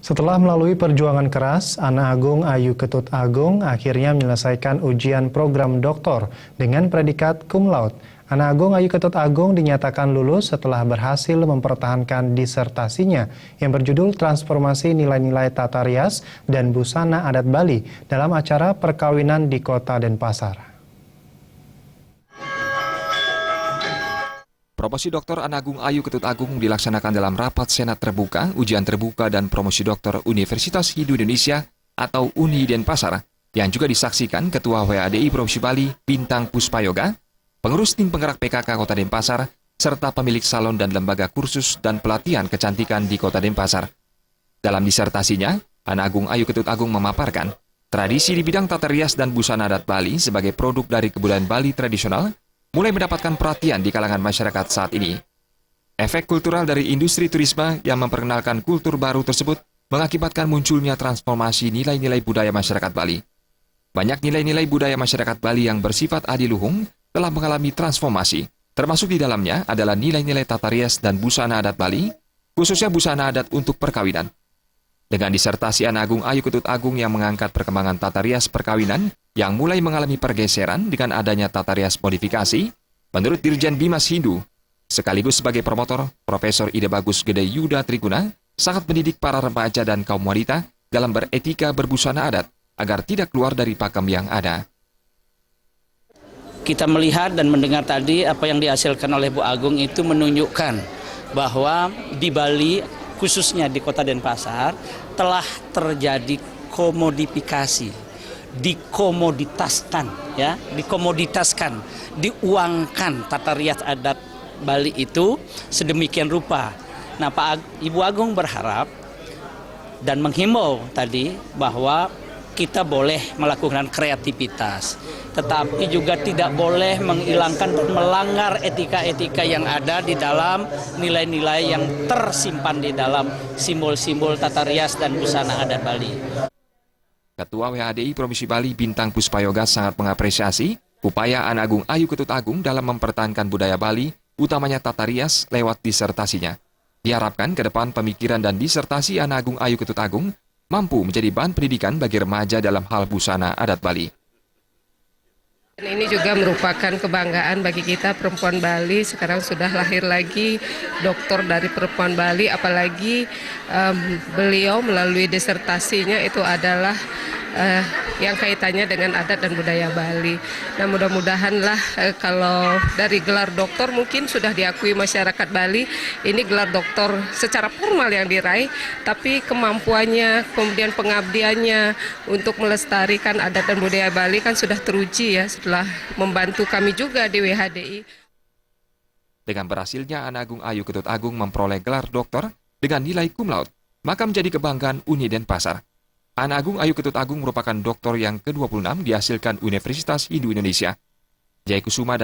Setelah melalui perjuangan keras, Ana Agung Ayu Ketut Agung akhirnya menyelesaikan ujian program doktor dengan predikat cum laude. Ana Agung Ayu Ketut Agung dinyatakan lulus setelah berhasil mempertahankan disertasinya yang berjudul Transformasi Nilai-Nilai Tata Rias dan Busana Adat Bali dalam acara perkawinan di Kota Denpasar. Promosi Dr. Ana Agung Ayu Ketut Agung dilaksanakan dalam rapat Senat Terbuka, Ujian Terbuka dan Promosi Doktor Universitas Hindu Indonesia atau UNI Denpasar, yang juga disaksikan Ketua WADI Provinsi Bali, Bintang Puspayoga, pengurus tim penggerak PKK Kota Denpasar, serta pemilik salon dan lembaga kursus dan pelatihan kecantikan di Kota Denpasar. Dalam disertasinya, Ana Agung Ayu Ketut Agung memaparkan tradisi di bidang tata rias dan busana adat Bali sebagai produk dari kebudayaan Bali tradisional mulai mendapatkan perhatian di kalangan masyarakat saat ini. Efek kultural dari industri turisme yang memperkenalkan kultur baru tersebut mengakibatkan munculnya transformasi nilai-nilai budaya masyarakat Bali. Banyak nilai-nilai budaya masyarakat Bali yang bersifat adiluhung telah mengalami transformasi, termasuk di dalamnya adalah nilai-nilai tata rias dan busana adat Bali, khususnya busana adat untuk perkawinan. Dengan disertasi Ana Agung Ayu Ketut Agung yang mengangkat perkembangan tata rias perkawinan yang mulai mengalami pergeseran dengan adanya tata rias modifikasi, menurut Dirjen Bimas Hindu, sekaligus sebagai promotor, Profesor Ide Bagus Gede Yuda Triguna sangat mendidik para remaja dan kaum wanita dalam beretika berbusana adat agar tidak keluar dari pakem yang ada. Kita melihat dan mendengar tadi apa yang dihasilkan oleh Bu Agung itu menunjukkan bahwa di Bali, khususnya di Kota Denpasar, telah terjadi komodifikasi, dikomoditaskan, diuangkan tata rias adat Bali itu sedemikian rupa. Nah, Ibu Agung berharap dan menghimbau tadi bahwa kita boleh melakukan kreativitas, tetapi juga tidak boleh menghilangkan dan melanggar etika-etika yang ada di dalam nilai-nilai yang tersimpan di dalam simbol-simbol tata rias dan busana adat Bali. Ketua WADI Provinsi Bali Bintang Puspayoga sangat mengapresiasi upaya Ana Agung Ayu Ketut Agung dalam mempertahankan budaya Bali, utamanya tata rias lewat disertasinya. Diharapkan ke depan pemikiran dan disertasi Ana Agung Ayu Ketut Agung mampu menjadi bahan pendidikan bagi remaja dalam hal busana adat Bali. Ini juga merupakan kebanggaan bagi kita perempuan Bali, sekarang sudah lahir lagi doktor dari perempuan Bali, apalagi beliau melalui disertasinya itu adalah yang kaitannya dengan adat dan budaya Bali. Nah, mudah-mudahanlah kalau dari gelar doktor mungkin sudah diakui masyarakat Bali, ini gelar doktor secara formal yang diraih, tapi kemampuannya, kemudian pengabdiannya untuk melestarikan adat dan budaya Bali kan sudah teruji ya setelah membantu kami juga di WHDI. Dengan berhasilnya Ana Agung Ayu Ketut Agung memperoleh gelar doktor dengan nilai cum laude, maka menjadi kebanggaan UNI Denpasar. Ana Agung Ayu Ketut Agung merupakan doktor yang ke-26 dihasilkan Universitas Hindu Indonesia. Jaya Kusuma